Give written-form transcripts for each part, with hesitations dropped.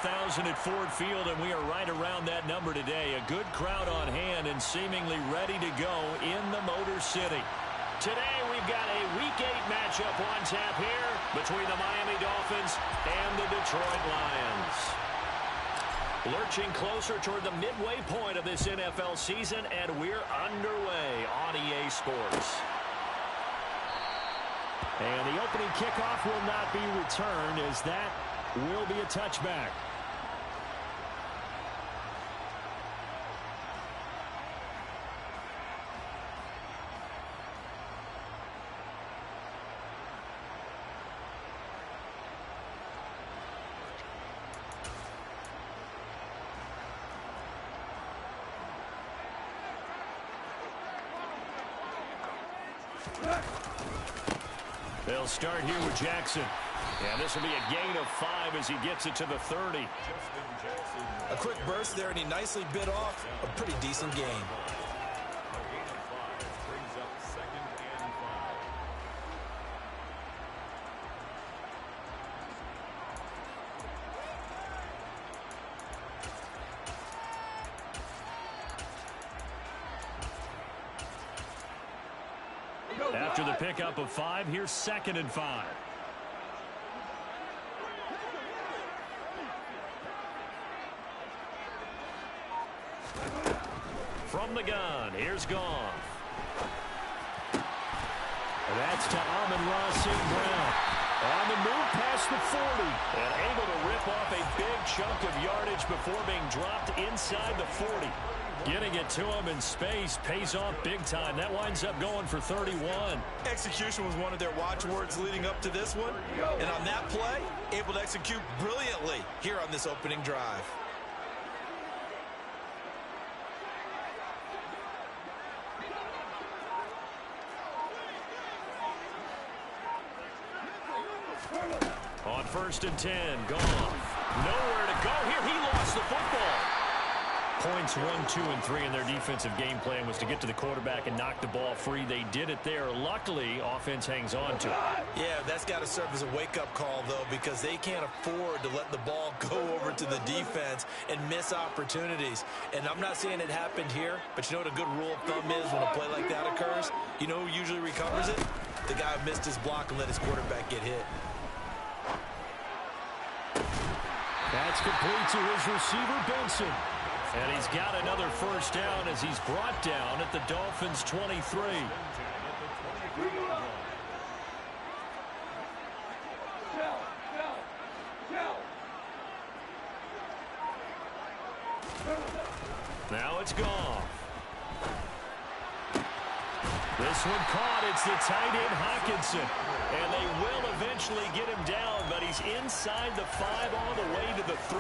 1,000 at Ford Field, and we are right around that number today. A good crowd on hand and seemingly ready to go in the Motor City. Today we've got a Week 8 matchup on tap here between the Miami Dolphins and the Detroit Lions. Lurching closer toward the midway point of this NFL season, and we're underway on EA Sports. And the opening kickoff will not be returned, as that will be a touchback. They'll start here with Jackson. And this will be a gain of 5 as he gets it to the 30. A quick burst there, and he nicely bit off a pretty decent gain. After the pickup of 5, here's 2nd and 5. From the gun, here's Goff. That's to Amon-Ra St. Brown. On the move past the 40. And able to rip off a big chunk of yardage before being dropped inside the 40. Getting it to him in space pays off big time. That winds up going for 31. Execution was one of their watchwords leading up to this one. And on that play, able to execute brilliantly here on this opening drive. On 1st and 10, Goff. Nowhere to go here. He lost the football. Points 1, 2, and 3 in their defensive game plan was to get to the quarterback and knock the ball free. They did it there. Luckily, offense hangs on to it. Yeah, that's got to serve as a wake-up call, though, because they can't afford to let the ball go over to the defense and miss opportunities. And I'm not saying it happened here, but you know what a good rule of thumb is when a play like that occurs? You know who usually recovers it? The guy who missed his block and let his quarterback get hit. That's complete to his receiver, Benson. And he's got another 1st down as he's brought down at the Dolphins' 23. Now it's Goff. This one caught. It's the tight end, Hockenson. And they will eventually get him down, but he's inside the 5 all the way to the 3.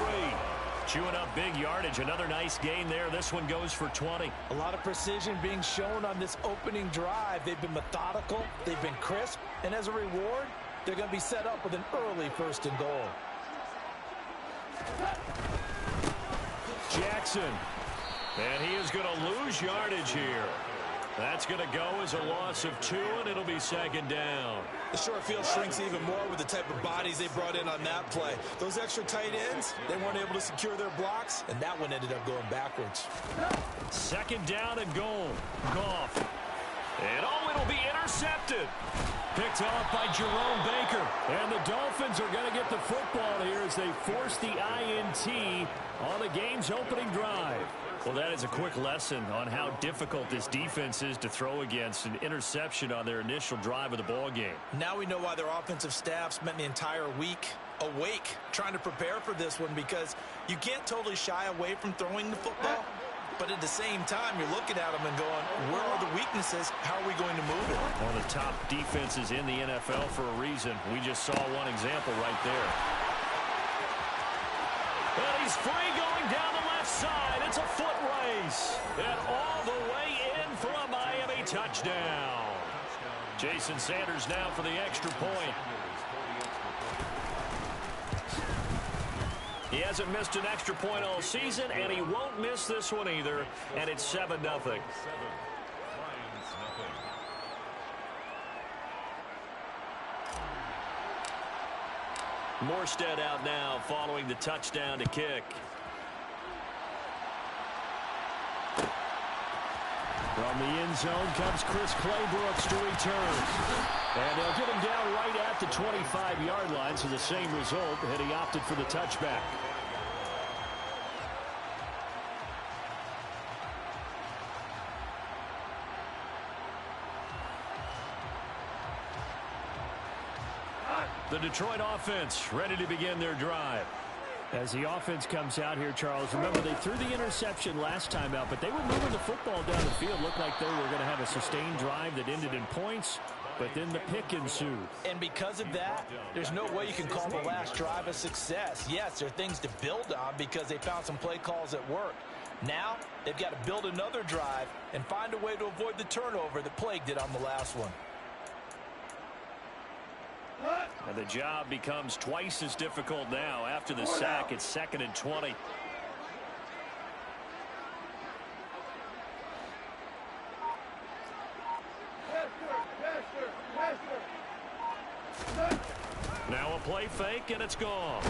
Chewing up big yardage. Another nice gain there. This one goes for 20. A lot of precision being shown on this opening drive. They've been methodical. They've been crisp. And as a reward, they're going to be set up with an early 1st and goal. Jackson. And he is going to lose yardage here. That's going to go as a loss of 2, and it'll be 2nd down. The short field shrinks even more with the type of bodies they brought in on that play. Those extra tight ends, they weren't able to secure their blocks, and that one ended up going backwards. 2nd down and goal. Goff. And it'll be intercepted. Picked off by Jerome Baker. And the Dolphins are going to get the football here as they force the INT on the game's opening drive. Well, that is a quick lesson on how difficult this defense is to throw against an interception on their initial drive of the ball game. Now we know why their offensive staff spent the entire week awake trying to prepare for this one, because you can't totally shy away from throwing the football. But at the same time, you're looking at them and going, where are the weaknesses? How are we going to move it? One of the top defenses in the NFL for a reason. We just saw one example right there. And he's free going down the left side. It's a foot race. And all the way in for a Miami touchdown. Jason Sanders now for the extra point. He hasn't missed an extra point all season, and he won't miss this one either. And it's 7-0. Morstead out now following the touchdown to kick. From the end zone comes Chris Claybrooks to return. And they'll get him down right at the 25-yard line, so the same result, and he opted for the touchback. The Detroit offense ready to begin their drive. As the offense comes out here, Charles, remember they threw the interception last time out, but they were moving the football down the field. Looked like they were going to have a sustained drive that ended in points, but then the pick ensued. And because of that, there's no way you can call the last drive a success. Yes, there are things to build on because they found some play calls that work. Now, they've got to build another drive and find a way to avoid the turnover that plagued it on the last one. And the job becomes twice as difficult now. After the sack, it's 2nd and 20. Now a play fake, and it's gone.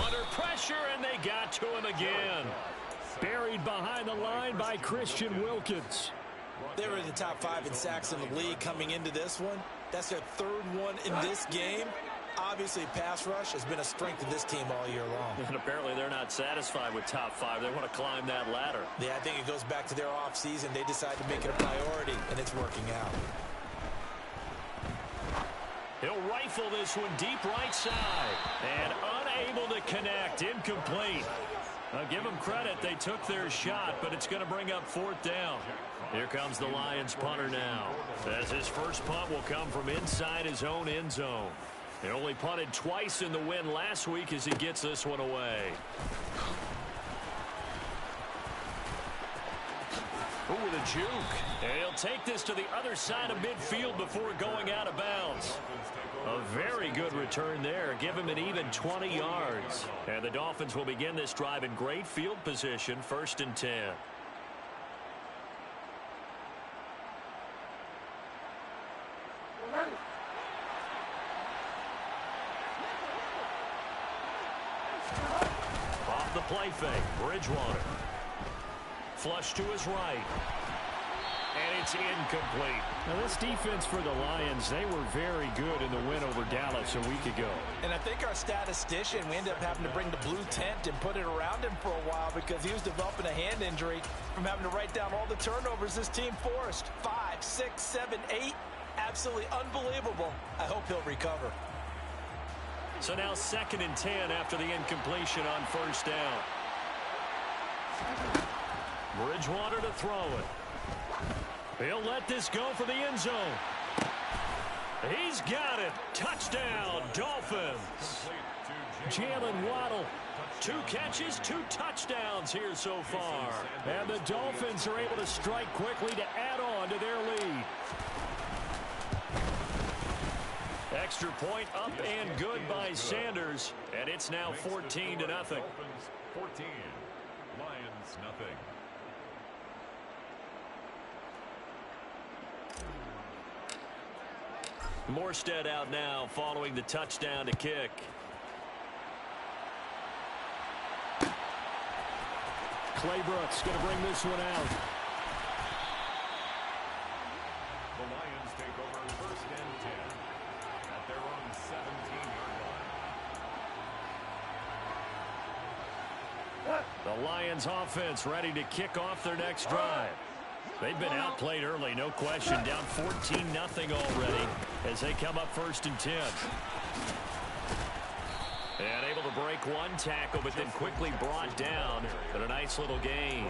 Under pressure, and they got to him again. Buried behind the line by Christian Wilkins. They were in the top 5 in sacks in the league coming into this one. That's their 3rd one in this game. Obviously, pass rush has been a strength of this team all year long. And apparently they're not satisfied with top 5. They want to climb that ladder. Yeah, I think it goes back to their offseason. They decided to make it a priority, and it's working out. He'll rifle this one deep right side. And unable to connect. Incomplete. I'll give them credit. They took their shot, but it's going to bring up 4th down. Here comes the Lions punter now, as his first punt will come from inside his own end zone. He only punted twice in the win last week as he gets this one away. Ooh, with a juke. And he'll take this to the other side of midfield before going out of bounds. A very good return there. Give him an even 20 yards. And the Dolphins will begin this drive in great field position, 1st and 10. Off the play fake, Bridgewater. Flush to his right. And it's incomplete. Now this defense for the Lions, they were very good in the win over Dallas a week ago. And I think our statistician, we ended up having to bring the blue tent and put it around him for a while because he was developing a hand injury from having to write down all the turnovers this team forced. 5, 6, 7, 8. Absolutely unbelievable. I hope he'll recover. So now 2nd and 10 after the incompletion on 1st down. Bridgewater to throw it. He'll let this go for the end zone. He's got it. Touchdown, Dolphins. Jalen Waddle. 2 catches, 2 touchdowns here so far. And the Dolphins are able to strike quickly to add on to their lead. Extra point up and good by Sanders. And it's now 14-0. 14. Lions nothing. Morstead out now following the touchdown to kick. Claybrooks going to bring this one out. The Lions take over 1st and 10 at their own 17-yard line. The Lions offense ready to kick off their next drive. They've been outplayed early, no question. Down 14-0 already as they come up 1st and 10. And able to break one tackle, but then quickly brought down. But a nice little gain.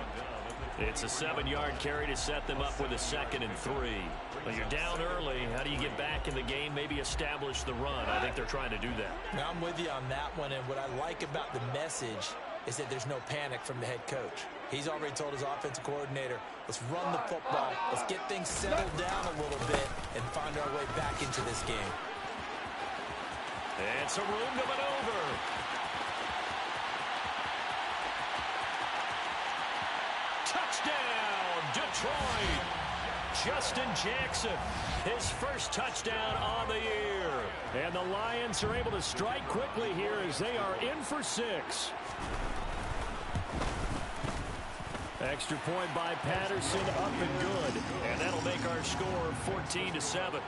It's a 7-yard carry to set them up with a 2nd and 3. Well, you're down early. How do you get back in the game, maybe establish the run? I think they're trying to do that. Now, I'm with you on that one, and what I like about the message is that there's no panic from the head coach. He's already told his offensive coordinator, let's run the football, let's get things settled down a little bit, and find our way back into this game. It's a room to maneuver. Touchdown, Detroit. Justin Jackson, his first touchdown on the year. And the Lions are able to strike quickly here as they are in for 6. Extra point by Patterson, up and good. And that'll make our score 14-7. 14,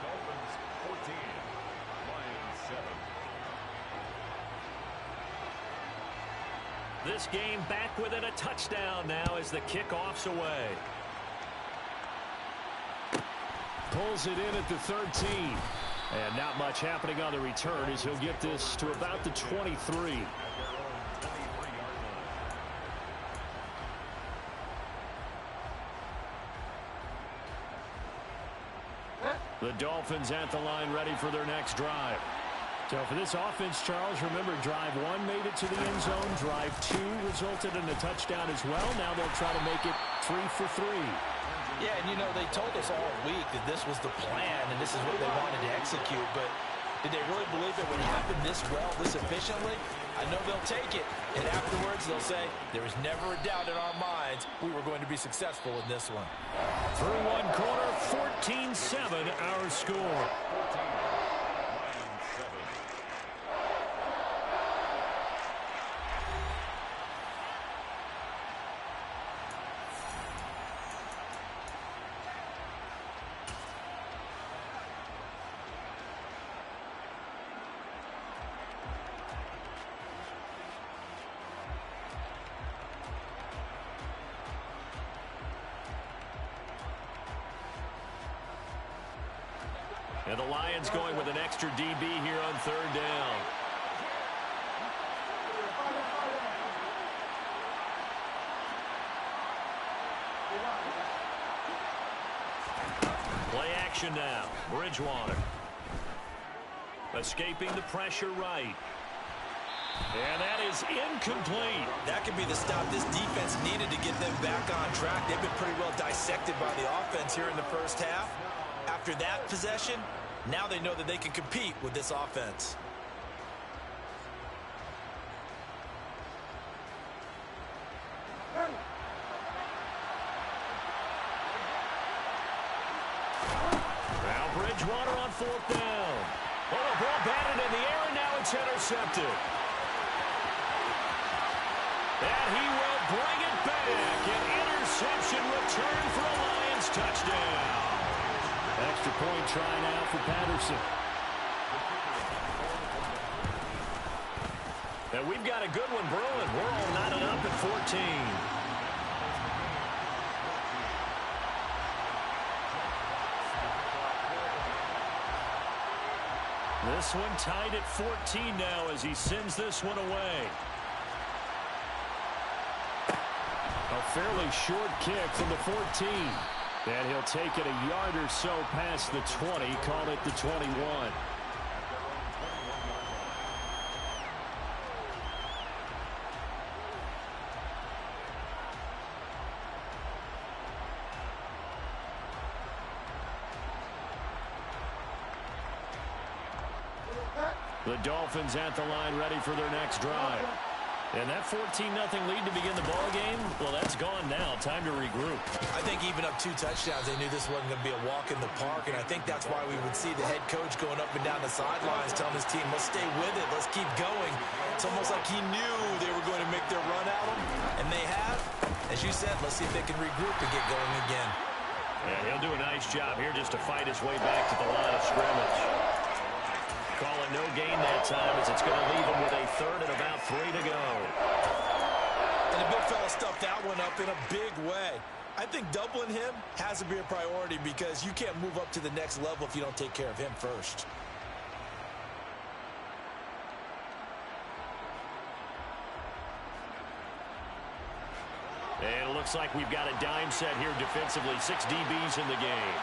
Lions 7. This game back within a touchdown now as the kickoff's away. Pulls it in at the 13. And not much happening on the return as he'll get this to about the 23. The Dolphins at the line ready for their next drive. So for this offense, Charles, remember drive 1 made it to the end zone. Drive 2 resulted in a touchdown as well. Now they'll try to make it 3 for 3. Yeah, and you know, they told us all week that this was the plan and this is what they wanted to execute, but did they really believe it would happen this well, this efficiently? I know they'll take it, and afterwards they'll say, there was never a doubt in our minds we were going to be successful in this one. Through one quarter, 14-7 our score. 14, Lions 7. And the Lions going with an extra DB here on 3rd down. Play action now. Bridgewater. Escaping the pressure right. And that is incomplete. That could be the stop this defense needed to get them back on track. They've been pretty well dissected by the offense here in the first half. After that possession, now they know that they can compete with this offense. Now Bridgewater on 4th down. Oh, the ball batted in the air, and now it's intercepted. And he will bring it back. An interception return for a Lions touchdown. Extra point try now for Patterson. And we've got a good one brewing. We're all knotted up at 14. This one tied at 14 now as he sends this one away. A fairly short kick from the 14. And he'll take it a yard or so past the 20, call it the 21. The Dolphins at the line ready for their next drive. And that 14-0 lead to begin the ball game, well, that's gone now. Time to regroup. I think even up 2 touchdowns, they knew this wasn't going to be a walk in the park, and I think that's why we would see the head coach going up and down the sidelines telling his team, let's stay with it, let's keep going. It's almost like he knew they were going to make their run at him, and they have. As you said, let's see if they can regroup and get going again. Yeah, he'll do a nice job here just to fight his way back to the line of scrimmage. Calling no gain that time as it's going to leave him with a 3rd and about 3 to go. And the big fella stuffed that one up in a big way. I think doubling him has to be a priority because you can't move up to the next level if you don't take care of him first. And it looks like we've got a dime set here defensively. 6 DBs in the game.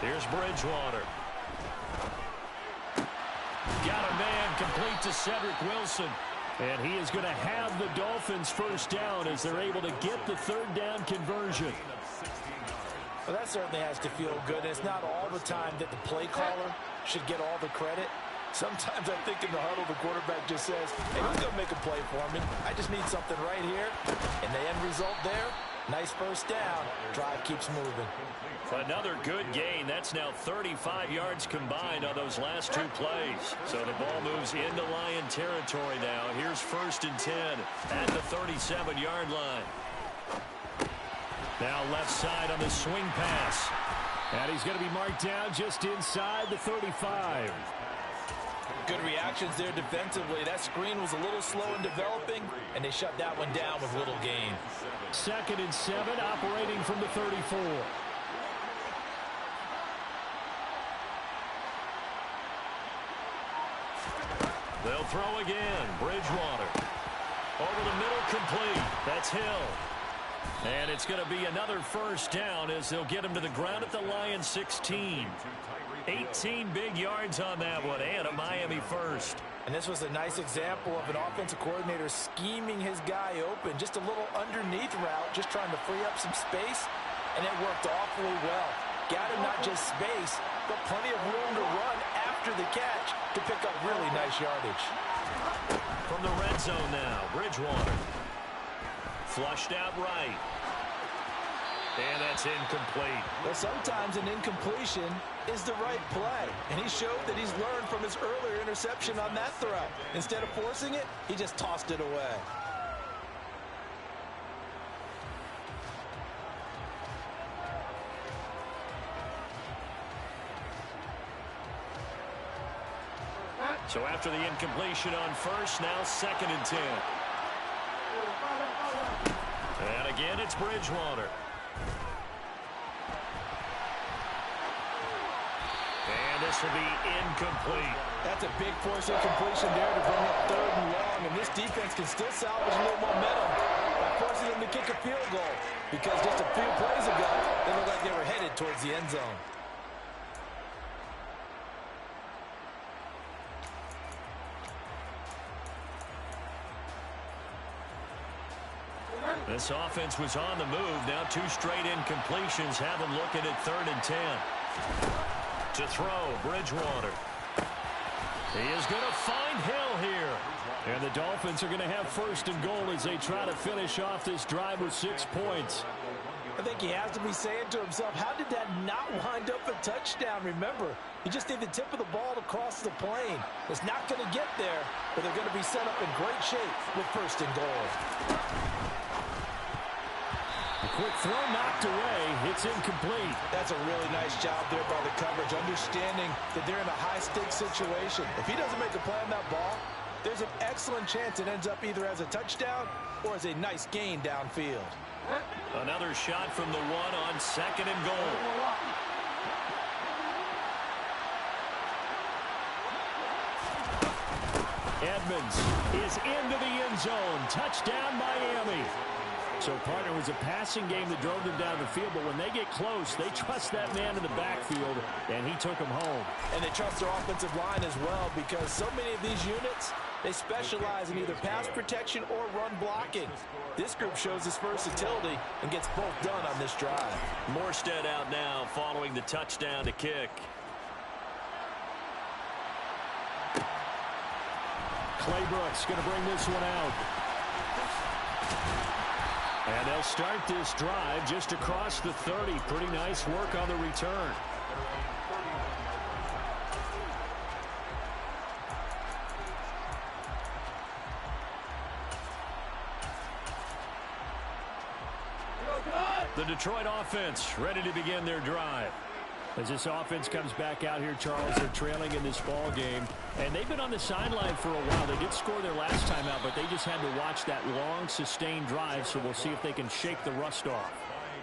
Here's Bridgewater. Got a man complete to Cedric Wilson. And he is going to have the Dolphins first down as they're able to get the 3rd down conversion. Well, that certainly has to feel good. And it's not all the time that the play caller should get all the credit. Sometimes I think in the huddle, the quarterback just says, hey, who's going to make a play for me? I just need something right here. And the end result there, Nice first down. Drive keeps moving. Another good gain. That's now 35 yards combined on those last two plays. So the ball moves into Lion territory now. Here's 1st and 10 at the 37-yard line. Now left side on the swing pass. And he's going to be marked down just inside the 35. Good reactions there defensively. That screen was a little slow in developing, and they shut that one down with little gain. 2nd and 7, operating from the 34. They'll throw again. Bridgewater. Over the middle, complete. That's Hill. And it's going to be another first down as they'll get him to the ground at the Lions 16. 18 big yards on that one, and a Miami first. And this was a nice example of an offensive coordinator scheming his guy open. Just a little underneath route, just trying to free up some space, and it worked awfully well. Got him not just space, but plenty of room to run after the catch to pick up really nice yardage. From the red zone now, Bridgewater. Flushed out right. And that's incomplete. Well, sometimes an incompletion is the right play. And he showed that he's learned from his earlier interception on that throw. Instead of forcing it, he just tossed it away. So after the incompletion on first, now 2nd and 10. And again, it's Bridgewater. And this will be incomplete. That's a big force incompletion there to bring up 3rd and long. And this defense can still salvage a little momentum by forcing them to kick a field goal. Because just a few plays ago, they looked like they were headed towards the end zone. This offense was on the move. Now 2 straight incompletions have them looking at 3rd and 10. To throw, Bridgewater. He is going to find Hill here. And the Dolphins are going to have 1st and goal as they try to finish off this drive with 6 points. I think he has to be saying to himself, how did that not wind up a touchdown? Remember, he just need the tip of the ball to cross the plane. It's not going to get there, but they're going to be set up in great shape with 1st and goal. A quick throw knocked away. It's incomplete. That's a really nice job there by the coverage, understanding that they're in a high-stakes situation. If he doesn't make a play on that ball, there's an excellent chance it ends up either as a touchdown or as a nice gain downfield. Another shot from the 1 on 2nd and goal. Edmonds is into the end zone. Touchdown, Miami. So, partner, was a passing game that drove them down the field, but when they get close, they trust that man in the backfield, and he took them home. And they trust their offensive line as well, because so many of these units, they specialize in either pass protection or run blocking. This group shows its versatility and gets both done on this drive. Morstead out now following the touchdown to kick. Claybrooks going to bring this one out. And they'll start this drive just across the 30. Pretty nice work on the return. The Detroit offense ready to begin their drive. As this offense comes back out here, Charles, they're trailing in this ball game. And they've been on the sideline for a while. They did score their last time out, but they just had to watch that long, sustained drive, so we'll see if they can shake the rust off.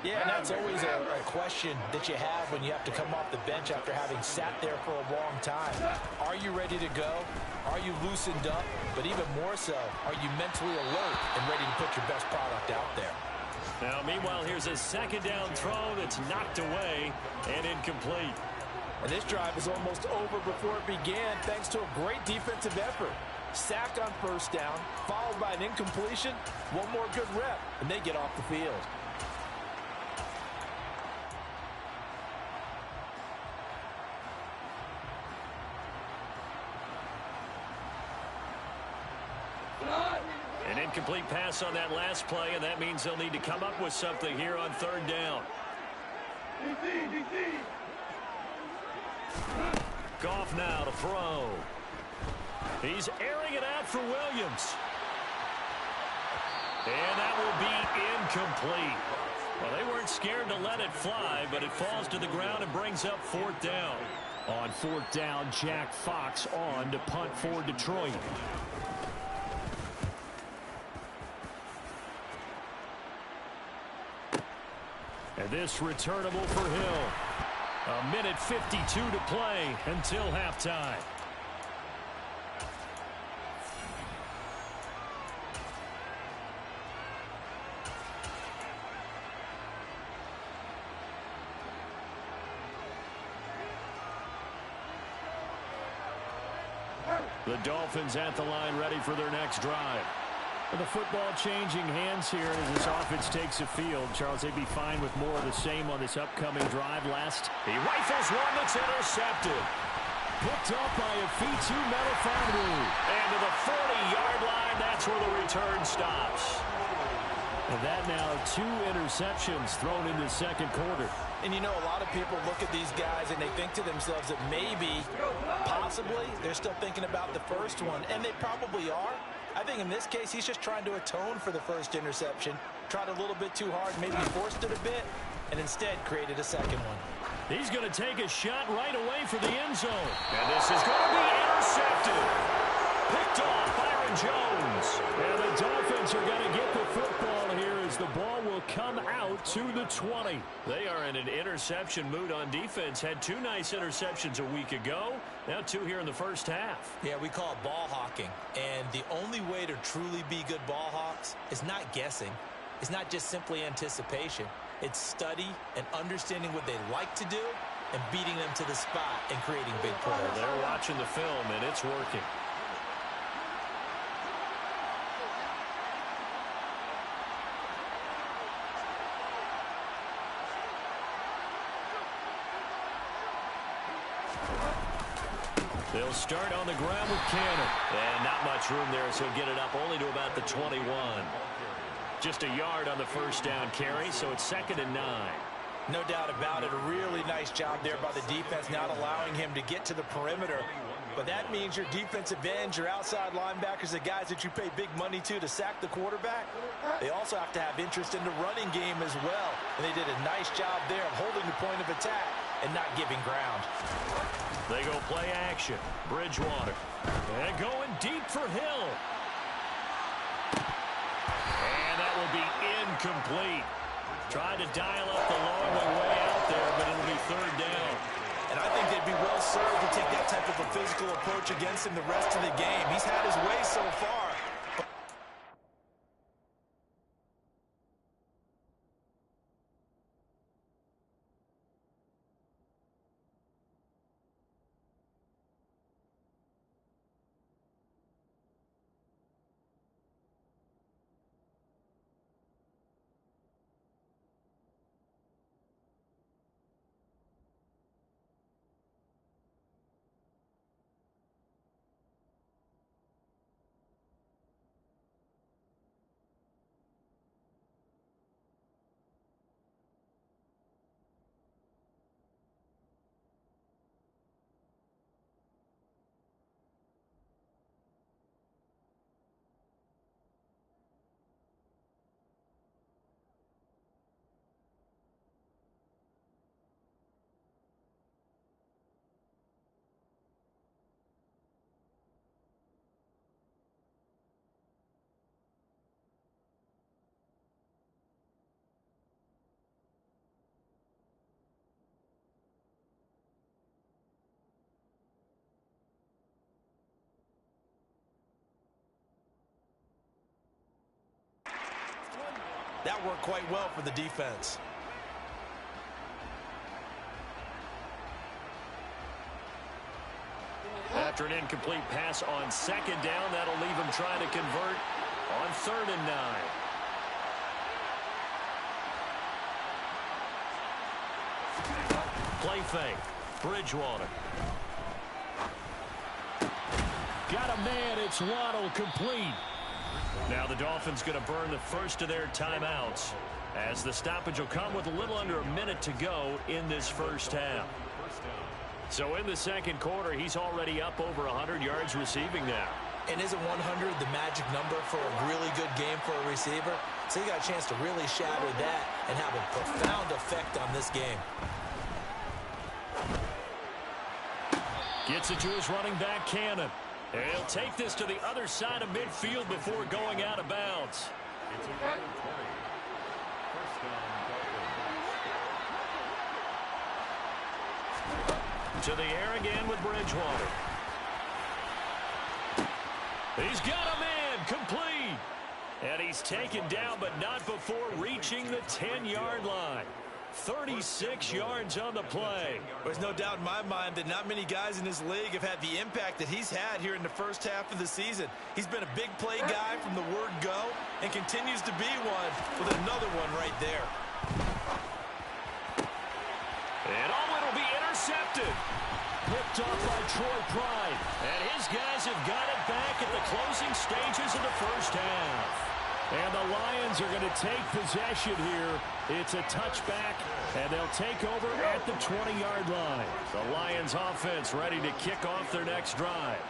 Yeah, and that's always a question that you have when you have to come off the bench after having sat there for a long time. Are you ready to go? Are you loosened up? But even more so, are you mentally alert and ready to put your best product out there? Now, meanwhile, here's a 2nd down throw that's knocked away and incomplete. And this drive is almost over before it began thanks to a great defensive effort. Sack on 1st down, followed by an incompletion, one more good rep, and they get off the field. An incomplete pass on that last play, and that means they'll need to come up with something here on third down. Goff now to throw. He's airing it out for Williams. And that will be incomplete. Well, they weren't scared to let it fly, but it falls to the ground and brings up fourth down. On fourth down, Jack Fox on to punt for Detroit. And this returnable for Hill. A minute 52 to play until halftime. The Dolphins at the line ready for their next drive. The football changing hands here as this offense takes the field. Charles, they'd be fine with more of the same on this upcoming drive. He rifles one that's intercepted. Picked up by Afitu Melifonwu. And to the 40-yard line, that's where the return stops. And that now 2 interceptions thrown in the second quarter. And you know, a lot of people look at these guys and they think to themselves that maybe, possibly, they're still thinking about the first one. And they probably are. I think in this case, he's just trying to atone for the first interception. Tried a little bit too hard, maybe forced it a bit, and instead created a second one. He's going to take a shot right away for the end zone. And this is going to be intercepted. Picked off Byron Jones. And the Dolphins are going to get the football here as the ball will come out to the 20. They are in an interception mood on defense. Had 2 nice interceptions a week ago. Now 2 here in the first half. Yeah, we call it ball hawking. And the only way to truly be good ball hawks is not guessing. It's not just simply anticipation. It's study and understanding what they like to do and beating them to the spot and creating big plays. They're watching the film, and it's working. They'll start on the ground with Cannon. And not much room there, so he'll get it up only to about the 21. Just a yard on the first down carry, so it's 2nd and 9. No doubt about it. A really nice job there by the defense, not allowing him to get to the perimeter. But that means your defensive ends, your outside linebackers, the guys that you pay big money to sack the quarterback, they also have to have interest in the running game as well. And they did a nice job there of holding the point of attack and not giving ground. They go play action. Bridgewater. And going deep for Hill. And that will be incomplete. Tried to dial up the long way out there, but it'll be 3rd down. And I think they'd be well served to take that type of a physical approach against him the rest of the game. He's had his way so far. That worked quite well for the defense. After an incomplete pass on 2nd down, that'll leave him trying to convert on 3rd and 9. Play fake. Bridgewater. Got a man. It's Waddle complete. Now the Dolphins going to burn the first of their timeouts, as the stoppage will come with a little under a minute to go in this first half. So in the second quarter, he's already up over 100 yards receiving now. And isn't 100 the magic number for a really good game for a receiver? So he got a chance to really shatter that and have a profound effect on this game. Gets it to his running back, Cannon. And he'll take this to the other side of midfield before going out of bounds. It's a 20. First down, Dolphins. To the air again with Bridgewater. He's got a man, complete. And he's taken down, but not before reaching the 10-yard line. 36 yards on the play. There's no doubt in my mind that not many guys in this league have had the impact that he's had here in the first half of the season. He's been a big play guy from the word go and continues to be one with another one right there. And it'll be intercepted. Picked off by Troy Pride. And his guys have got it back at the closing stages of the first half. And the Lions are going to take possession here. It's a touchback, and they'll take over at the 20-yard line. The Lions offense ready to kick off their next drive.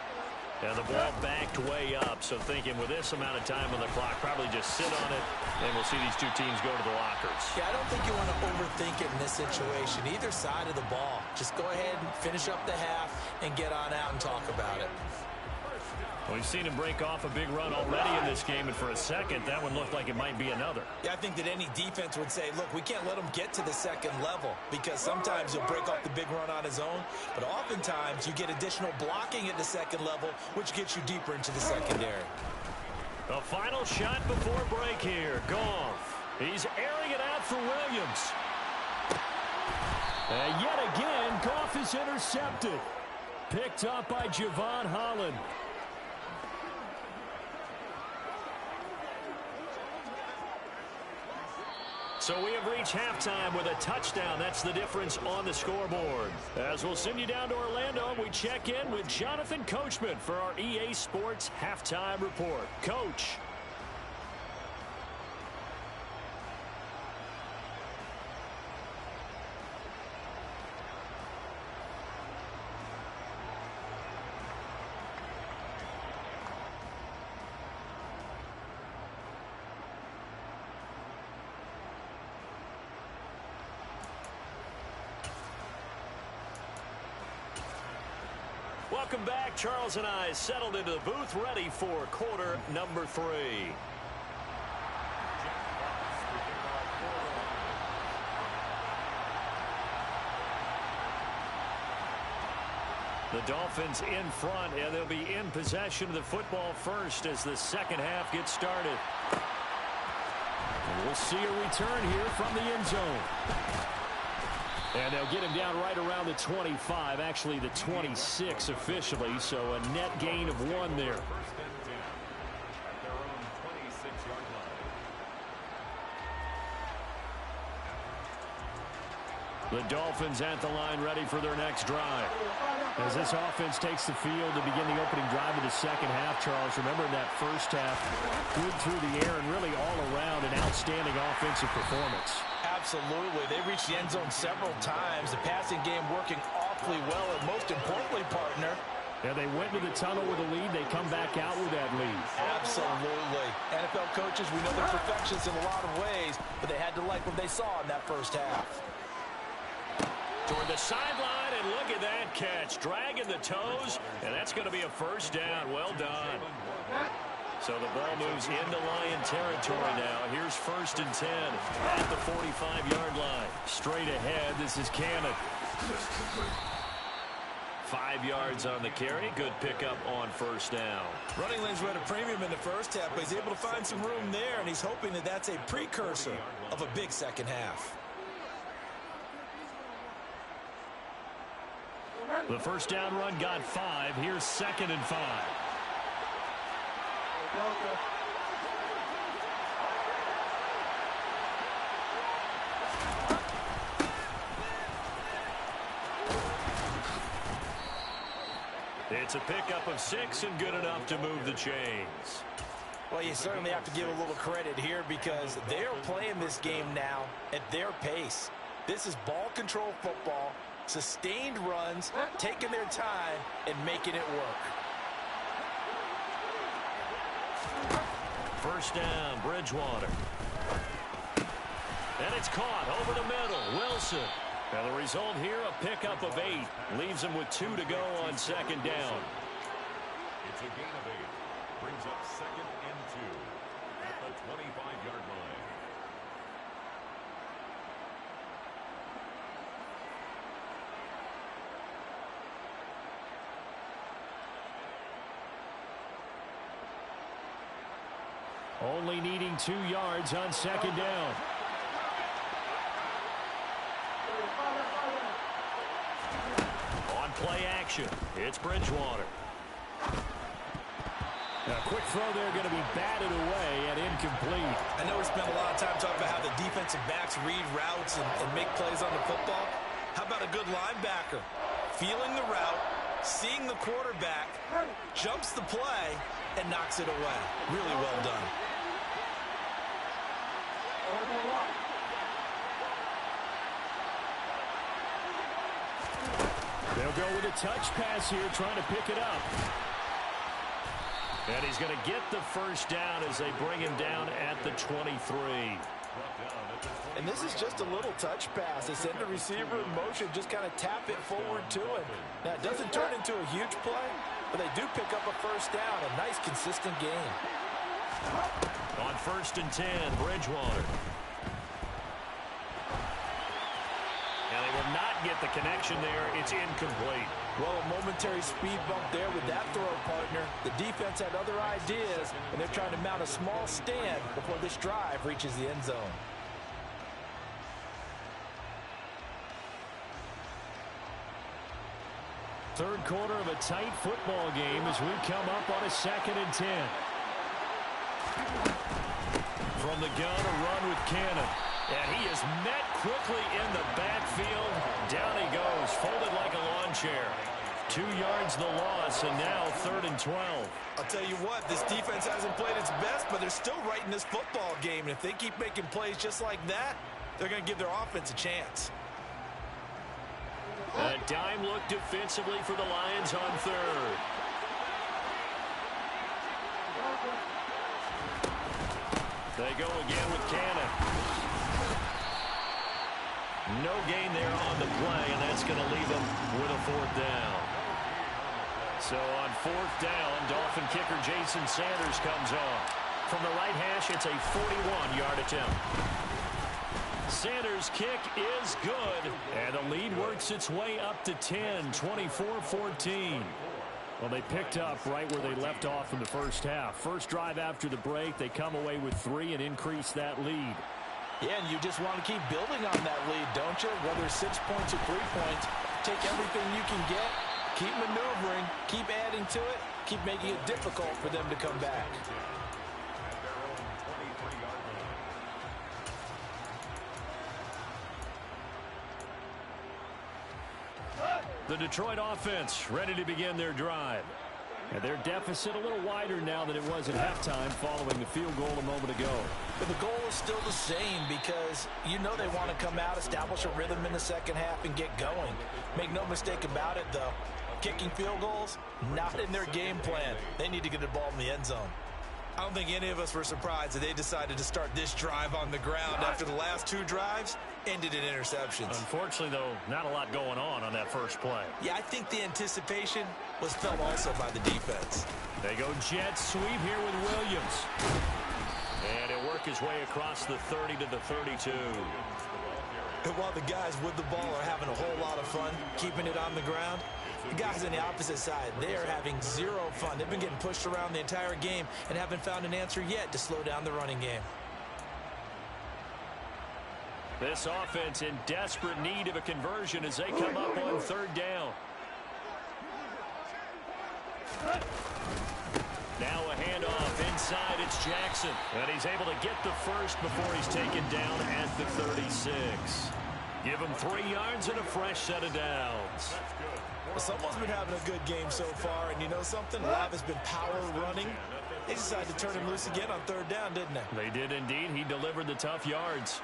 And the ball backed way up, so thinking with this amount of time on the clock, probably just sit on it, and we'll see these two teams go to the lockers. Yeah, I don't think you want to overthink it in this situation. Either side of the ball. Just go ahead and finish up the half and get on out and talk about it. We've seen him break off a big run already in this game, and for a second, that one looked like it might be another. Yeah, I think that any defense would say, look, we can't let him get to the second level, because sometimes he'll break off the big run on his own, but oftentimes you get additional blocking at the second level, which gets you deeper into the secondary. A final shot before break here. Goff. He's airing it out for Williams. And yet again, Goff is intercepted. Picked up by Javon Holland. So we have reached halftime with a touchdown. That's the difference on the scoreboard. As we'll send you down to Orlando, we check in with Jonathan Coachman for our EA Sports Halftime Report. Coach. Welcome back. Charles and I settled into the booth, ready for quarter number 3. The Dolphins in front, and they'll be in possession of the football first as the second half gets started. And we'll see a return here from the end zone. And they'll get him down right around the 25, actually the 26 officially, so a net gain of 1 there. First and 10 at their own 26-yard line. The Dolphins at the line ready for their next drive. As this offense takes the field to begin the opening drive of the second half, Charles, remember in that first half, good through the air and really all around an outstanding offensive performance. Absolutely. They reached the end zone several times. The passing game working awfully well, and most importantly, partner, And they went to the tunnel with a lead. They come back out with that lead. absolutely. NFL coaches, we know they're perfectionists in a lot of ways, but they had to like what they saw in that first half. Toward the sideline, and look at that catch. Dragging the toes, and that's going to be a first down. Well done. So the ball moves into Lion territory now. Here's 1st and 10 at the 45-yard line. Straight ahead, this is Cannon. 5 yards on the carry. Good pickup on first down. Running lanes were at a premium in the first half, but he's able to find some room there, and he's hoping that that's a precursor of a big second half. The first down run got 5. Here's 2nd and 5. It's a pickup of 6 and good enough to move the chains. Well, you certainly have to give a little credit here because they're playing this game now at their pace. This is ball control football, sustained runs, taking their time, and making it work. First down, Bridgewater. And it's caught over the middle. Wilson. And the result here, a pickup of 8. Leaves him with 2 to go on second down. It's a gain of 8. Brings up 2nd and 2 at the 25-yard line. Only needing 2 yards on second down. On play action, it's Bridgewater. A quick throw there going to be batted away and incomplete. I know we spent a lot of time talking about how the defensive backs read routes and make plays on the football. How about a good linebacker? Feeling the route, seeing the quarterback, jumps the play, and knocks it away. Really well done. They'll go with a touch pass here, trying to pick it up. And he's going to get the first down as they bring him down at the 23. And this is just a little touch pass. They send the receiver in motion, just kind of tap it forward to him. Now, it doesn't turn into a huge play, but they do pick up a first down. A nice, consistent game. On 1st and 10, Bridgewater. And they will not get the connection there. It's incomplete. Well, a momentary speed bump there with that throw, partner. The defense had other ideas, and they're trying to mount a small stand before this drive reaches the end zone. Third quarter of a tight football game as we come up on a 2nd and 10. From the gun, a run with Cannon. And he is met quickly in the backfield. Down he goes, folded like a lawn chair. 2 yards the loss, and now 3rd and 12. I'll tell you what, this defense hasn't played its best, but they're still right in this football game. And if they keep making plays just like that, they're going to give their offense a chance. A dime look defensively for the Lions on 3rd. They go again with Cannon. No gain there on the play, and that's going to leave them with a 4th down. So on 4th down, Dolphin kicker Jason Sanders comes on. From the right hash, it's a 41-yard attempt. Sanders' kick is good, and the lead works its way up to 10, 24-14. Well, they picked up right where they left off in the first half. First drive after the break, they come away with 3 and increase that lead. Yeah, and you just want to keep building on that lead, don't you? Whether it's 6 points or 3 points, take everything you can get, keep maneuvering, keep adding to it, keep making it difficult for them to come back. The Detroit offense ready to begin their drive. And their deficit a little wider now than it was at halftime following the field goal a moment ago. But the goal is still the same because you know they want to come out, establish a rhythm in the second half, and get going. Make no mistake about it, though. Kicking field goals, not in their game plan. They need to get the ball in the end zone. I don't think any of us were surprised that they decided to start this drive on the ground after the last 2 drives ended in interceptions. Unfortunately, though, not a lot going on that first play. Yeah, I think the anticipation was felt also by the defense. They go jet sweep here with Williams. And he'll work his way across the 30 to the 32. And while the guys with the ball are having a whole lot of fun keeping it on the ground, the guys on the opposite side, they are having zero fun. They've been getting pushed around the entire game and haven't found an answer yet to slow down the running game. This offense in desperate need of a conversion as they come up on 3rd down. Now a handoff inside, it's Jackson. And he's able to get the first before he's taken down at the 36. Give him 3 yards and a fresh set of downs. Well, someone's been having a good game so far, and you know something? A lot of it's been power running. They decided to turn him loose again on third down, didn't they? They did indeed. He delivered the tough yards.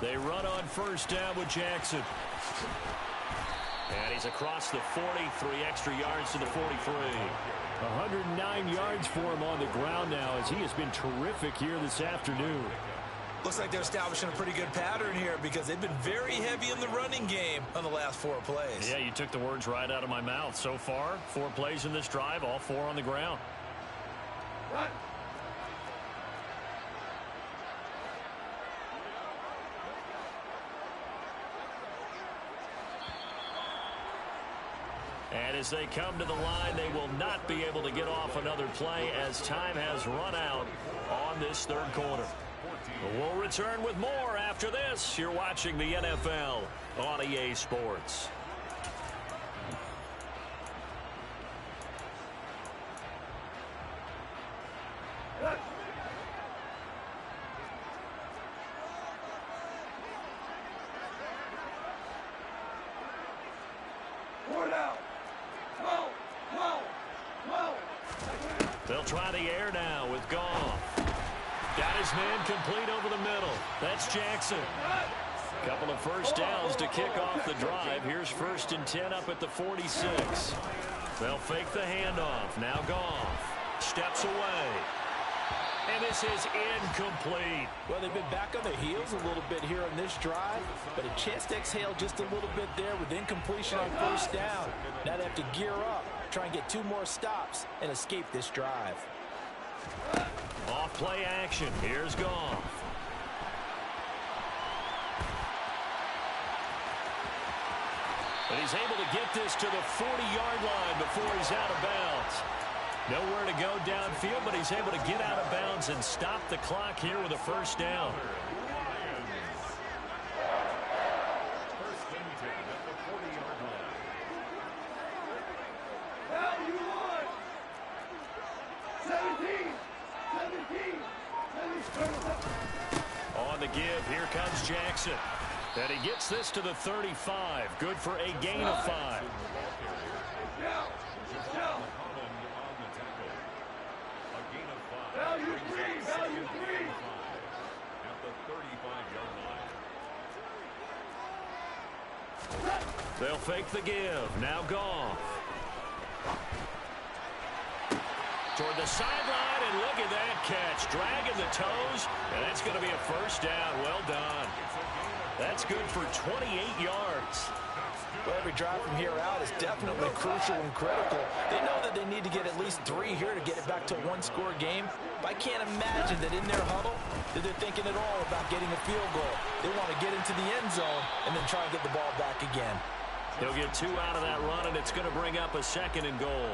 They run on first down with Jackson. And he's across the 40, 3 extra yards to the 43. 109 yards for him on the ground now as he has been terrific here this afternoon. Looks like they're establishing a pretty good pattern here because they've been very heavy in the running game on the last 4 plays. Yeah, you took the words right out of my mouth. So far, 4 plays in this drive, all 4 on the ground. Run. And as they come to the line, they will not be able to get off another play as time has run out on this third quarter. We'll return with more after this. You're watching the NFL on EA Sports. They'll try the air now with Goff. Got his man complete over the middle. That's Jackson. Couple of first downs to kick off the drive. Here's 1st and 10 up at the 46. They'll fake the handoff. Now Goff steps away. And this is incomplete. Well, they've been back on their heels a little bit here on this drive, but a chance to exhale just a little bit there with incompletion on first down. Now they have to gear up, try and get 2 more stops, and escape this drive. Off play action. Here's Goff. But he's able to get this to the 40-yard line before he's out of bounds. Nowhere to go downfield, but he's able to get out of bounds and stop the clock here with a first down. On the give, here comes Jackson. And he gets this to the 35. Good for a gain of 5. Value three. At the 35-yard line. They'll fake the give. Now Goff. Toward the sideline, and look at that catch. Dragging the toes, and that's going to be a first down. Well done. That's good for 28 yards. Well, every drive from here out is definitely crucial and critical. They know that they need to get at least 3 here to get it back to a 1-score game. But I can't imagine that in their huddle that they're thinking at all about getting a field goal. They want to get into the end zone and then try and get the ball back again. He'll get 2 out of that run, and it's going to bring up a 2nd and goal.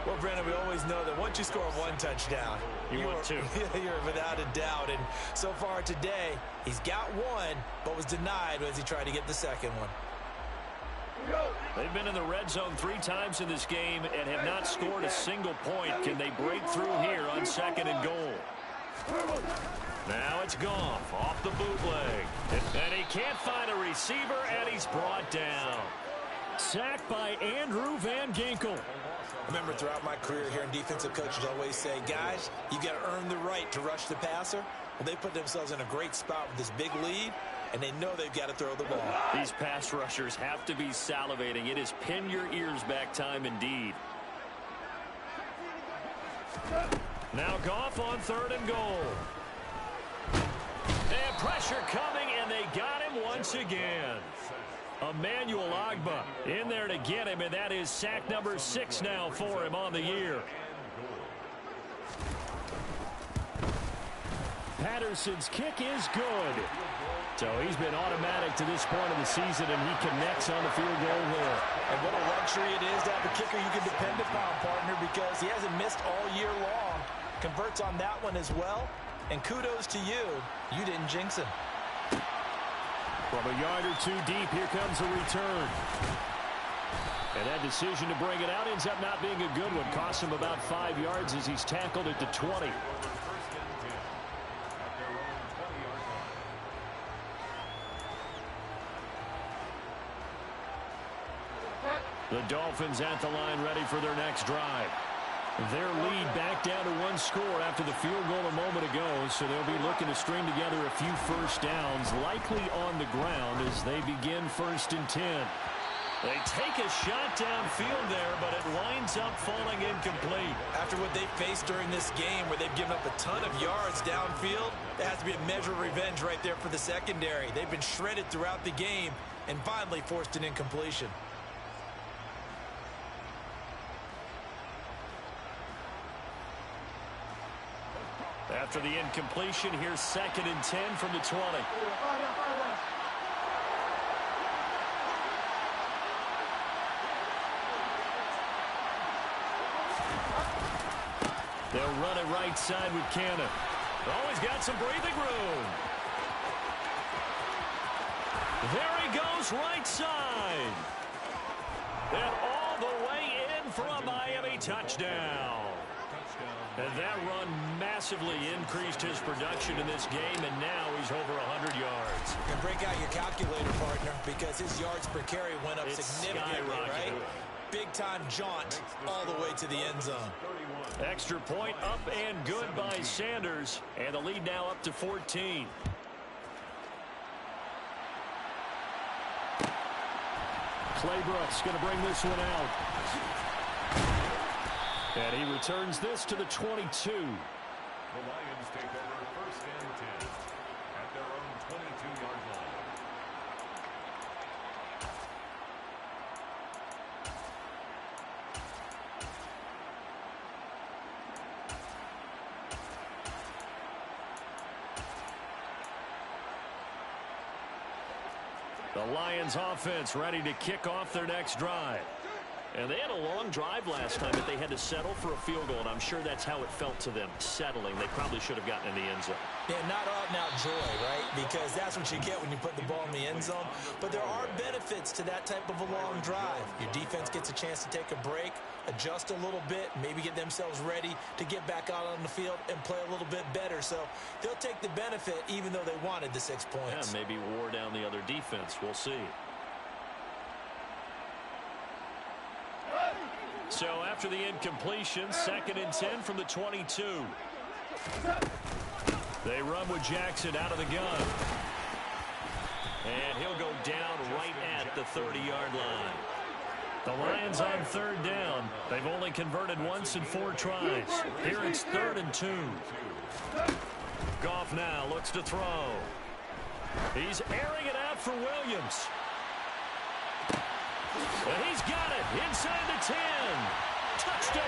Well, Brandon, we always know that once you score 1 touchdown, you want 2. You're without a doubt. And so far today, he's got 1, but was denied as he tried to get the 2nd one. They've been in the red zone 3 times in this game and have not scored a single point. Can they break through here on 2nd and goal? Now it's Goff off the bootleg. And he can't find a receiver, and he's brought down. Sacked by Andrew Van Ginkel. I remember throughout my career here in defensive coaches always say, guys, you got to earn the right to rush the passer. Well, they put themselves in a great spot with this big lead, and they know they've got to throw the ball. These pass rushers have to be salivating. It is pin your ears back time indeed. Now Goff on 3rd and goal. And pressure coming, and they got him once again. Emmanuel Ogbah in there to get him, and that is sack number 6 now for him on the year. Patterson's kick is good. So he's been automatic to this point of the season, and he connects on the field goal there. And what a luxury it is to have a kicker you can depend upon, partner, because he hasn't missed all year long. Converts on that one as well. And kudos to you. You didn't jinx him. From a yard or 2 deep, here comes a return. And that decision to bring it out ends up not being a good one. Costs him about 5 yards as he's tackled at the 20. The Dolphins at the line ready for their next drive. Their lead back down to 1 score after the field goal a moment ago, so they'll be looking to string together a few first downs, likely on the ground as they begin 1st and 10. They take a shot downfield there, but it winds up falling incomplete. After what they faced during this game where they've given up a ton of yards downfield, that has to be a measure of revenge right there for the secondary. They've been shredded throughout the game and finally forced an incompletion. After the incompletion, here's 2nd and 10 from the 20. They'll run it right side with Cannon. Always got some breathing room. There he goes right side. And all the way in for a Miami touchdown. And that run massively increased his production in this game, and now he's over 100 yards. You can break out your calculator, partner, because his yards per carry went up significantly, right? Big-time jaunt all the way to the end zone. Extra point up and good by Sanders, and the lead now up to 14. Claybrooks going to bring this one out. And he returns this to the 22. The Lions take over 1st and 10 at their own 22-yard line. The Lions offense ready to kick off their next drive. And they had a long drive last time, but they had to settle for a field goal, and I'm sure that's how it felt to them, settling. They probably should have gotten in the end zone. Yeah, not out-and-out joy, right? Because that's what you get when you put the ball in the end zone. But there are benefits to that type of a long drive. Your defense gets a chance to take a break, adjust a little bit, maybe get themselves ready to get back out on the field and play a little bit better. So they'll take the benefit even though they wanted the 6 points. Yeah, maybe wore down the other defense. We'll see. So after the incompletion, 2nd and 10 from the 22. They run with Jackson out of the gun. And he'll go down right at the 30-yard line. The Lions on 3rd down. They've only converted once in 4 tries. Here it's 3rd and 2. Goff now looks to throw. He's airing it out for Williams. And he's got it inside the 10. Touchdown.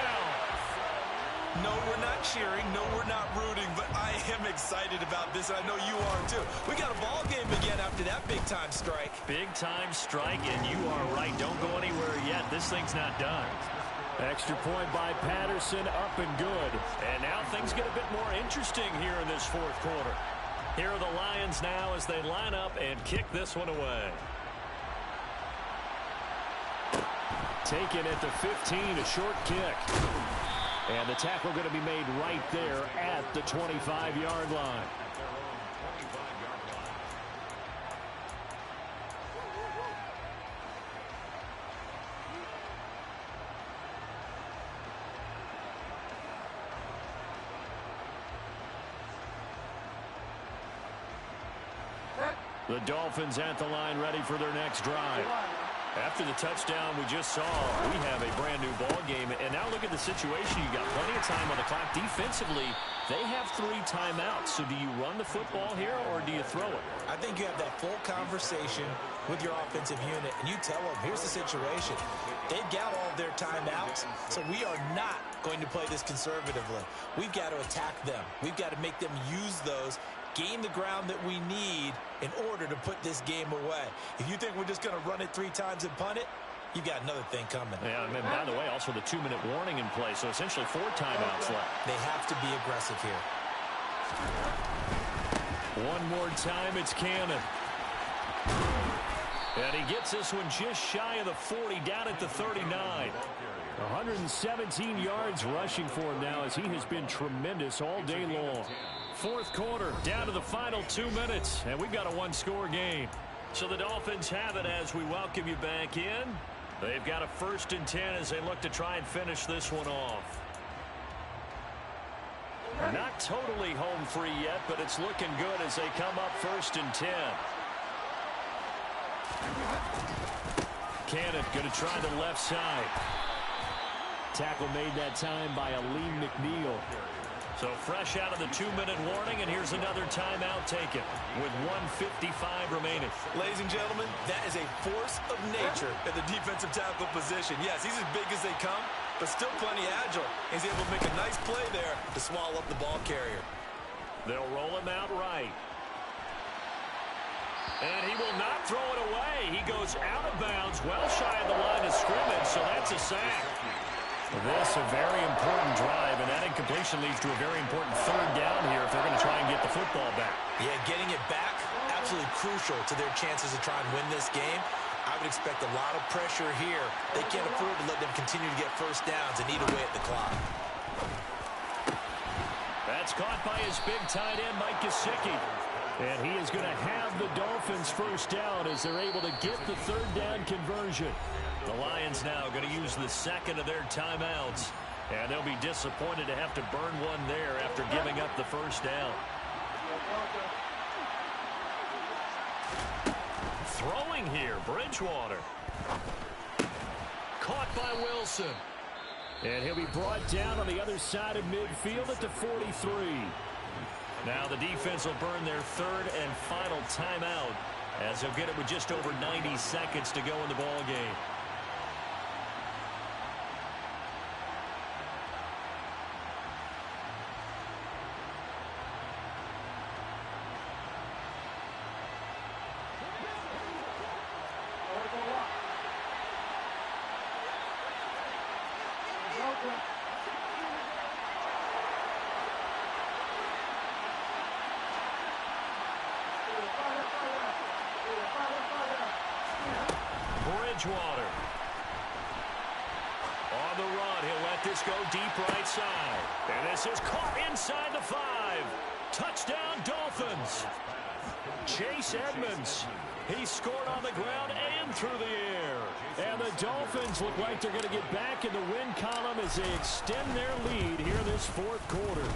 No, we're not cheering. No, we're not rooting. But I am excited about this. I know you are, too. We got a ball game again after that big-time strike. Big-time strike, and you are right. Don't go anywhere yet. This thing's not done. Extra point by Patterson, up and good. And now things get a bit more interesting here in this 4th quarter. Here are the Lions now as they line up and kick this one away. Taken at the 15, a short kick. And the tackle going to be made right there at the 25-yard line. The Dolphins at the line ready for their next drive. After the touchdown we just saw, we have a brand-new ball game. And now look at the situation. You got plenty of time on the clock. Defensively, they have 3 timeouts. So do you run the football here or do you throw it? I think you have that full conversation with your offensive unit, and you tell them, here's the situation. They've got all of their timeouts, so we are not going to play this conservatively. We've got to attack them. We've got to make them use those, gain the ground that we need in order to put this game away. If you think we're just going to run it 3 times and punt it, you've got another thing coming. Yeah, and by the way, also the 2-minute warning in play, so essentially 4 timeouts left. They have to be aggressive here. One more time, it's Cannon. And he gets this one just shy of the 40, down at the 39. 117 yards rushing for him now as he has been tremendous all day long. 4th quarter, down to the final 2 minutes, and we've got a 1-score game. So the Dolphins have it as we welcome you back in. They've got a 1st and 10 as they look to try and finish this one off. Not totally home free yet, but it's looking good as they come up 1st and 10. Cannon going to try the left side. Tackle made that time by Aleem McNeil. So fresh out of the 2-minute warning, and here's another timeout taken with 1:55 remaining. Ladies and gentlemen, that is a force of nature at the defensive tackle position. Yes, he's as big as they come, but still plenty agile. He's able to make a nice play there to swallow up the ball carrier. They'll roll him out right. And he will not throw it away. He goes out of bounds, well shy of the line of scrimmage, so that's a sack. This a very important drive, and that incompletion leads to a very important 3rd down here if they're going to try and get the football back. Yeah, getting it back, absolutely crucial to their chances to try and win this game. I would expect a lot of pressure here. They can't afford to let them continue to get 1st downs and eat away at the clock. That's caught by his big tight end, Mike Gesicki. And he is going to have the Dolphins 1st down as they're able to get the 3rd down conversion. The Lions now going to use the 2nd of their timeouts. And they'll be disappointed to have to burn one there after giving up the 1st down. Throwing here, Bridgewater. Caught by Wilson. And he'll be brought down on the other side of midfield at the 43. Now the defense will burn their 3rd and final timeout as they'll get it with just over 90 seconds to go in the ball game. Bridgewater. On the run, he'll let this go deep right side. And this is caught inside the 5. Touchdown, Dolphins. Chase Edmonds. He scored on the ground and through the air. And the Dolphins look like they're going to get back in the win column as they extend their lead here this 4th quarter.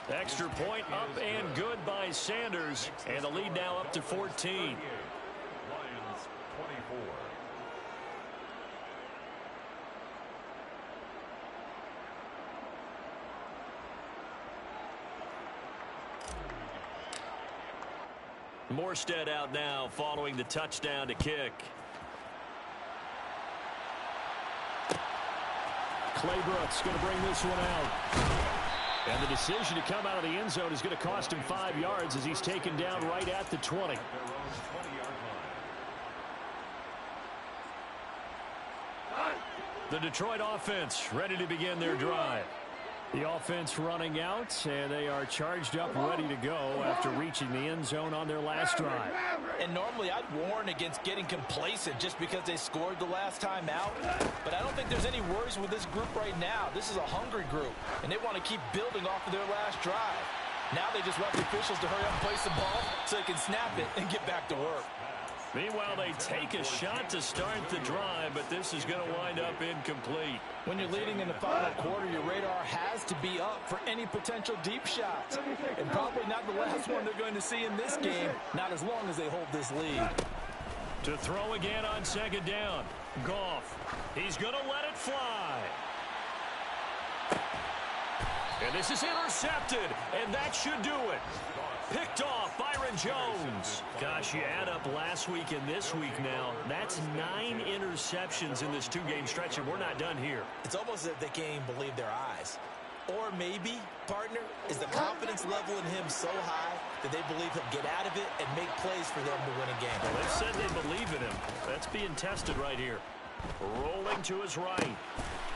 Extra point up and good by Sanders. And the lead now up to 14. Lions 24. Morstead out now following the touchdown to kick. Claybrooks going to bring this one out. And the decision to come out of the end zone is going to cost him 5 yards as he's taken down right at the 20. Their own 20-yard line. The Detroit offense ready to begin their drive. The offense running out, and they are charged up, ready to go after reaching the end zone on their last drive. And normally I'd warn against getting complacent just because they scored the last time out. But I don't think there's any worries with this group right now. This is a hungry group, and they want to keep building off of their last drive. Now they just want the officials to hurry up and place the ball so they can snap it and get back to work. Meanwhile, they take a shot to start the drive, but this is going to wind up incomplete. When you're leading in the final quarter, your radar has to be up for any potential deep shots. And probably not the last one they're going to see in this game, not as long as they hold this lead. To throw again on 2nd down. Goff. He's going to let it fly. And this is intercepted, and that should do it. Picked off, Byron Jones. Gosh, you add up last week and this week now. That's 9 interceptions in this 2-game stretch, and we're not done here. It's almost as if they can't even believe their eyes. Or maybe, partner, is the confidence level in him so high that they believe he'll get out of it and make plays for them to win a game. Well, they've said they believe in him. That's being tested right here. Rolling to his right.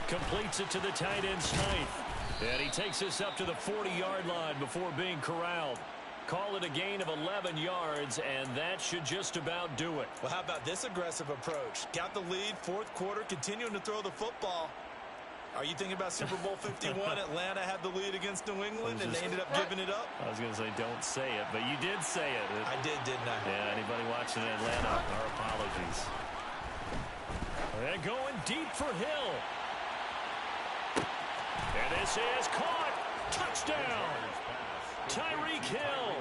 Completes it to the tight end, Smythe. And he takes this up to the 40-yard line before being corralled. Call it a gain of 11 yards, and that should just about do it. Well, how about this aggressive approach? Got the lead, 4th quarter, continuing to throw the football. Are you thinking about Super Bowl 51? Atlanta had the lead against New England, and they ended up giving it up? I was going to say don't say it, but you did say it. I did, didn't I? Yeah, anybody watching Atlanta, our apologies. going deep for Hill. And this is caught. Touchdown. Tyreek Hill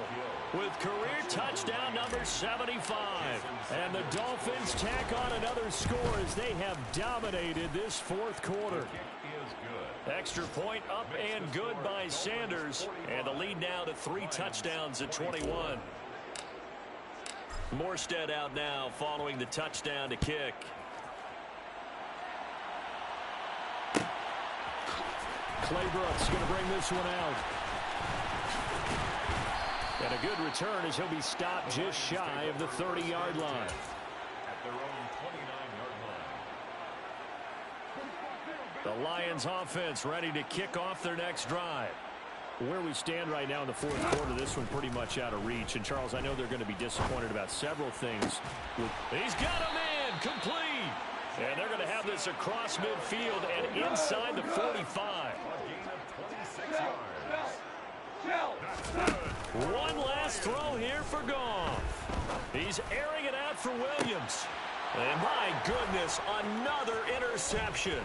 with career touchdown number 75. And the Dolphins tack on another score as they have dominated this fourth quarter. Extra point up and good by Sanders. And the lead now to 3 touchdowns at 21. Morstead out now following the touchdown to kick. Claybrooks going to bring this one out. And a good return as he'll be stopped just shy of the 30-yard line. At their own 29-yard line. The Lions offense ready to kick off their next drive. Where we stand right now in the fourth quarter, this one pretty much out of reach. And, Charles, I know they're going to be disappointed about several things. He's got him in, complete. And they're going to have this across midfield and inside the 45. One last throw here for Goff. He's airing it out for Williams. And my goodness, another interception.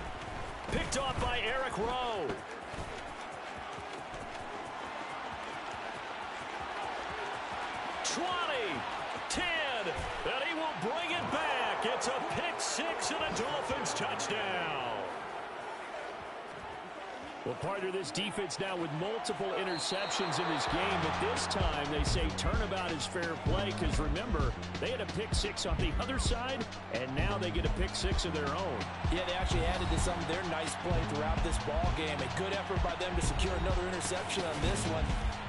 Picked off by Eric Rowe. And he will bring it back. It's a pick six and a Dolphins touchdown. Well, partner, this defense now with multiple interceptions in this game, but this time they say turnabout is fair play because, remember, they had a pick six on the other side, and now they get a pick six of their own. Yeah, they actually added to some of their nice play throughout this ball game. A good effort by them to secure another interception on this one.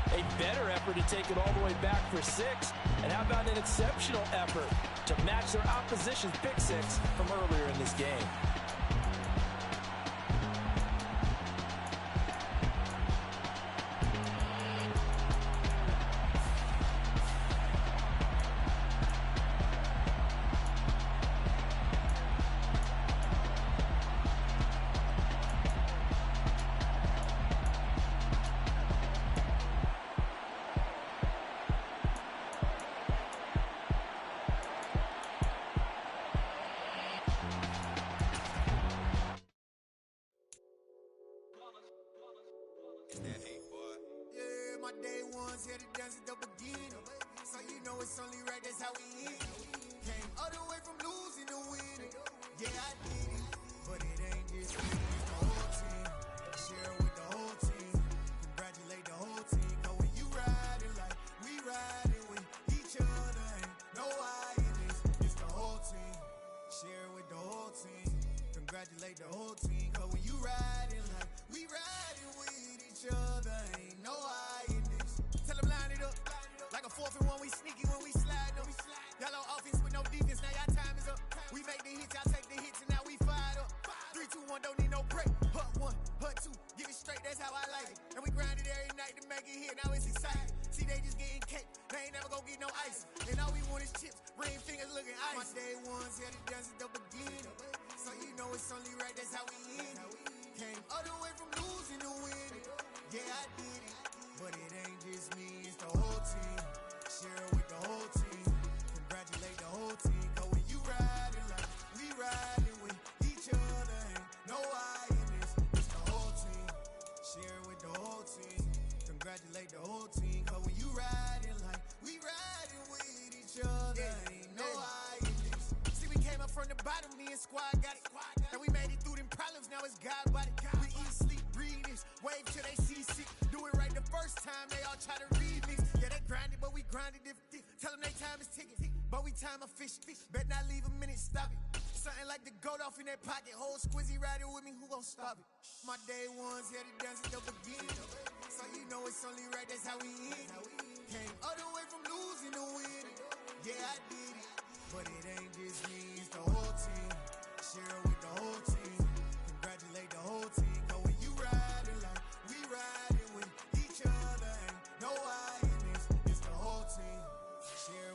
A better effort to take it all the way back for 6. And how about an exceptional effort to match their opposition's pick six from earlier in this game? Here to dance at the beginning, so you know it's only right, that's how we end. Came all the way from losing to winning. Yeah, I did it, but it ain't just me, it's the whole team. Share it with the whole team. Congratulate the whole team. Cause when you riding like we riding with each other, ain't no I in this. It's the whole team. Share it with the whole team. Congratulate the whole team. Cause when you riding like we riding with each other, ain't no I in this. Tell them line it up. Like a 4th and 1, we sneaky when we slide them. Y'all on offense with no defense, now y'all time is up. We make the hits, y'all take the hits, and now we fired up. 3, 2, 1, don't need no break. Hut 1, hut 2, get it straight, that's how I like it. And we grind it every night to make it here, now it's exciting. See, they just getting cake, they ain't never gonna get no ice. And all we want is chips, ring fingers looking ice. My day ones here to dance at the beginning. So you know it's only right, that's how we end. Came all the way from losing to winning. Yeah, I did it. But it ain't just me, it's the whole team. Share it with the whole team. Congratulate the whole team. Cause when you riding like we riding with each other, ain't no I in this. It's the whole team. Share it with the whole team. Congratulate the whole team. Cause when you riding like we riding with each other, ain't no I in this. See, we came up from the bottom, me and squad got it. And we made it through them problems, now it's God body. We eat, sleep, breathe this. Wave till they see sick. Do it right the first time, they all try to remix. Yeah, they grinded, but we grinded different. Tell them they time is ticking, but we time a fish. Bet not leave a minute, stop it. Something like the goat off in that pocket. Whole squizzy riding with me, who gon' stop it? My day ones here to dance at the beginning. So you know it's only right, that's how we end. Came all the way from losing to winning. Yeah, I did it.